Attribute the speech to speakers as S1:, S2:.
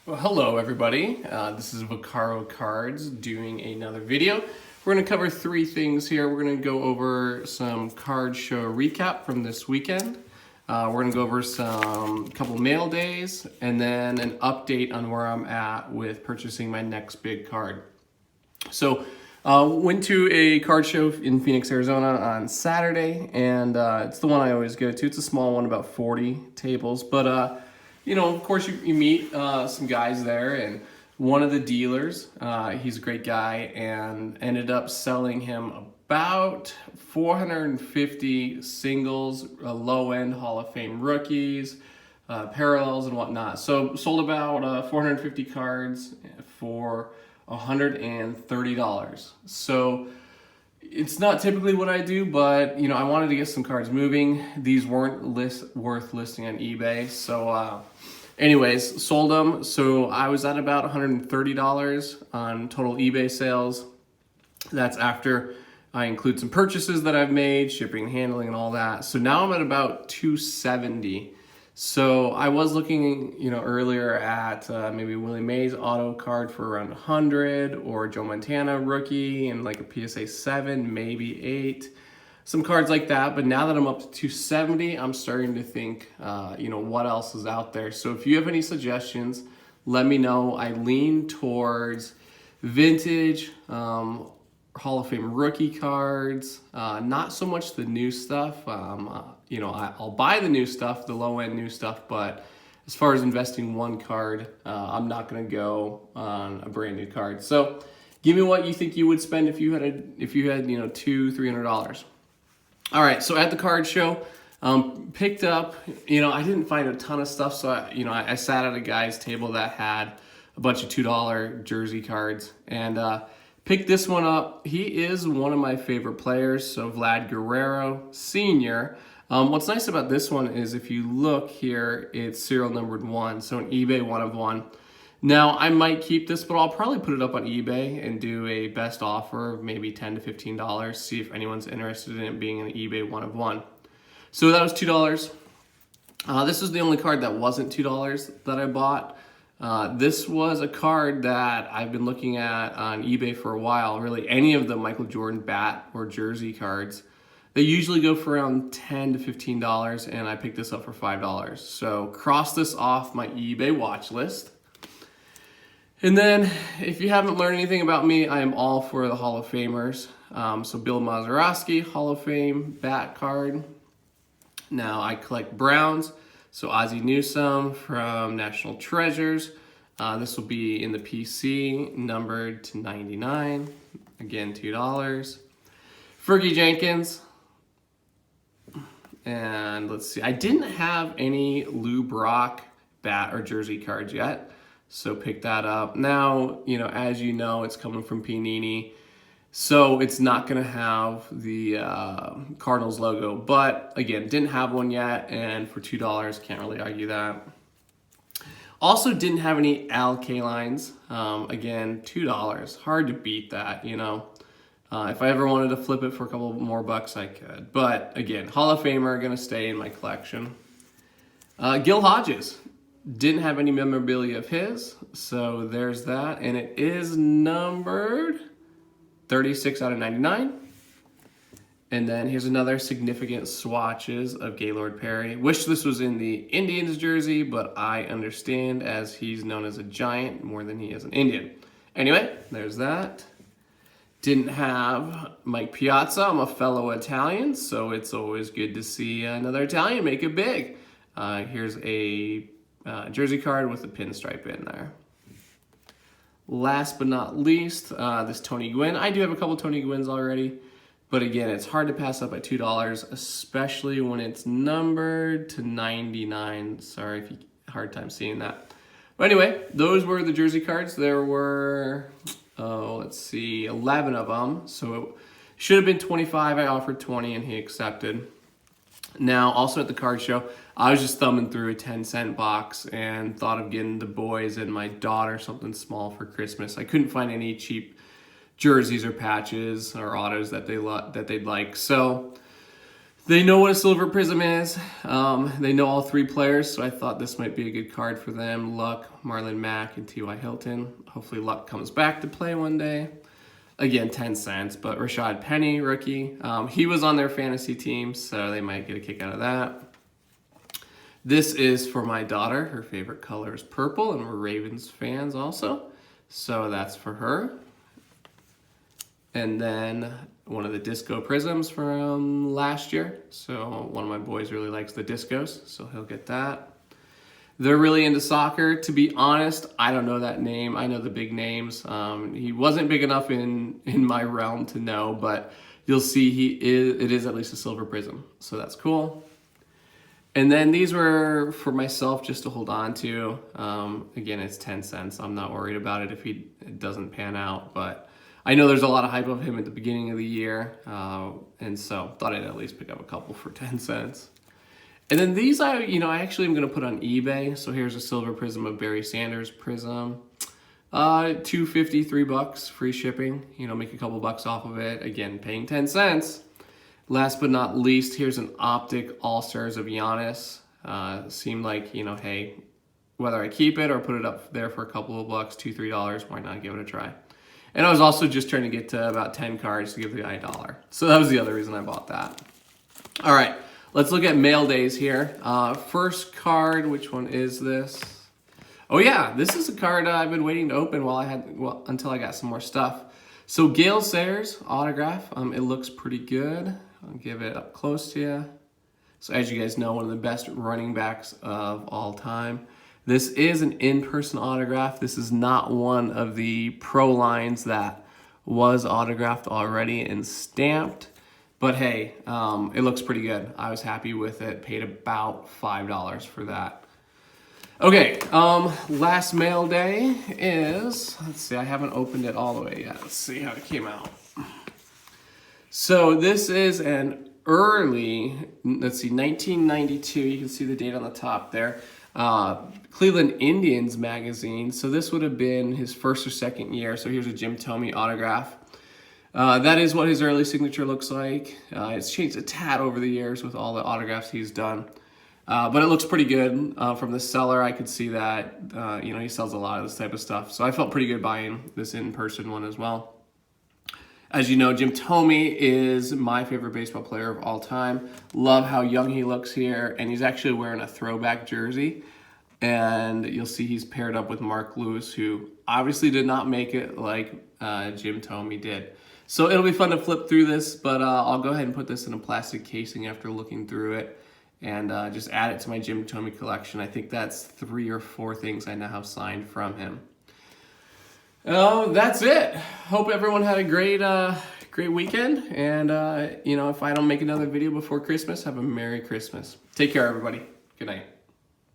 S1: Well, hello everybody. This is Vaccaro Cards doing another video. We're going to cover three things here. We're going to go over some card show recap from this weekend. We're going to go over some couple mail days and then an update on where I'm at with purchasing my next big card. So, went to a card show in Phoenix, Arizona on Saturday, and it's the one I always go to. It's a small one, about 40 tables, but of course you meet some guys there, and one of the dealers, he's a great guy, and ended up selling him about 450 singles, low-end Hall of Fame rookies, parallels and whatnot. So sold about 450 cards for $130. So it's not typically what I do, but I wanted to get some cards moving. These weren't worth listing on eBay. So anyways, sold them. So I was at about $130 on total eBay sales. That's after I include some purchases that I've made, shipping, handling, and all that. So now I'm at about $270. So I was looking, earlier at maybe Willie Mays auto card for around 100, or Joe Montana rookie and like a PSA 7, maybe 8, some cards like that. But now that I'm up to 270, I'm starting to think, what else is out there. So if you have any suggestions, let me know. I lean towards vintage, Hall of Fame rookie cards, not so much the new stuff. I'll buy the new stuff, the low-end new stuff, but as far as investing one card, I'm not going to go on a brand new card. So give me what you think you would spend if you had $200-300. All right, so at the card show, picked up, I didn't find a ton of stuff, so I sat at a guy's table that had a bunch of $2 jersey cards, and picked this one up. He is one of my favorite players, so Vlad Guerrero Sr. What's nice about this one is if you look here, it's serial numbered 1, so an eBay 1 of 1. Now, I might keep this, but I'll probably put it up on eBay and do a best offer of maybe $10 to $15, see if anyone's interested in it being an eBay 1 of 1. So that was $2. This was the only card that wasn't $2 that I bought. This was a card that I've been looking at on eBay for a while. Really, any of the Michael Jordan bat or jersey cards, they usually go for around $10 to $15, and I picked this up for $5. So cross this off my eBay watch list. And then, if you haven't learned anything about me, I am all for the Hall of Famers. So Bill Mazeroski, Hall of Fame bat card. Now I collect Browns. So Ozzie Newsome from National Treasures. This will be in the PC, numbered to 99. Again, $2. Fergie Jenkins. And let's see, I didn't have any Lou Brock bat or jersey cards yet, so pick that up. Now, as you know, it's coming from Panini, so it's not going to have the Cardinals logo. But again, didn't have one yet, and for $2, can't really argue that. Also didn't have any Al Kalines. Again, $2. Hard to beat that, If I ever wanted to flip it for a couple more bucks, I could. But again, Hall of Famer, going to stay in my collection. Gil Hodges. Didn't have any memorabilia of his, so there's that. And it is numbered 36 out of 99. And then here's another significant swatches of Gaylord Perry. Wish this was in the Indians jersey, but I understand as he's known as a Giant more than he is an Indian. Anyway, there's that. Didn't have Mike Piazza. I'm a fellow Italian, so it's always good to see another Italian make it big. Here's a jersey card with a pinstripe in there. Last but not least, this Tony Gwynn. I do have a couple Tony Gwynns already, but again, it's hard to pass up at $2, especially when it's numbered to 99. Sorry if you have a hard time seeing that. But anyway, those were the jersey cards. There were, 11 of them. So it should have been 25. I offered 20 and he accepted. Now, also at the card show, I was just thumbing through a 10-cent box and thought of getting the boys and my daughter something small for Christmas. I couldn't find any cheap jerseys or patches or autos that they'd like. So They know what a silver prism is. They know all three players, so I thought this might be a good card for them. Luck, Marlon Mack, and T.Y. Hilton. Hopefully Luck comes back to play one day. Again, 10 cents, but Rashad Penny, rookie. He was on their fantasy team, so they might get a kick out of that. This is for my daughter. Her favorite color is purple, and we're Ravens fans also. So that's for her. And then one of the disco prisms from last year. So one of my boys really likes the discos, so he'll get that. They're really into soccer. To be honest, I don't know that name. I know the big names. He wasn't big enough in my realm to know, but you'll see it is at least a silver prism. So that's cool. And then these were for myself just to hold on to. Again, it's 10 cents. I'm not worried about it if it doesn't pan out, but I know there's a lot of hype of him at the beginning of the year, and so thought I'd at least pick up a couple for 10 cents. And then these I actually am going to put on eBay. So here's a silver prism of Barry Sanders prism. $2.50, $3, free shipping. Make a couple bucks off of it. Again, paying 10 cents. Last but not least, here's an optic All-Stars of Giannis. Seemed like, hey, whether I keep it or put it up there for a couple of bucks, $2, $3, why not give it a try? And I was also just trying to get to about 10 cards to give the guy $1. So that was the other reason I bought that. All right, let's look at mail days here. First card, which one is this? Oh yeah, this is a card I've been waiting to open until I got some more stuff. So Gale Sayers autograph. It looks pretty good. I'll give it up close to you. So as you guys know, one of the best running backs of all time. This is an in-person autograph. This is not one of the pro lines that was autographed already and stamped. But hey, it looks pretty good. I was happy with it. Paid about $5 for that. Okay, last mail day is, let's see, I haven't opened it all the way yet. Let's see how it came out. So this is an early, 1992. You can see the date on the top there. Cleveland Indians magazine. So this would have been his first or second year. So here's a Jim Thome autograph. That is what his early signature looks like. It's changed a tad over the years with all the autographs he's done. But it looks pretty good. From the seller, I could see that, he sells a lot of this type of stuff. So I felt pretty good buying this in-person one as well. As you know, Jim Thome is my favorite baseball player of all time. Love how young he looks here, and he's actually wearing a throwback jersey. And you'll see he's paired up with Mark Lewis, who obviously did not make it like Jim Thome did. So it'll be fun to flip through this, but I'll go ahead and put this in a plastic casing after looking through it and just add it to my Jim Thome collection. I think that's 3 or 4 things I now have signed from him. That's it. Hope everyone had a great weekend. And, if I don't make another video before Christmas, have a Merry Christmas. Take care, everybody. Good night.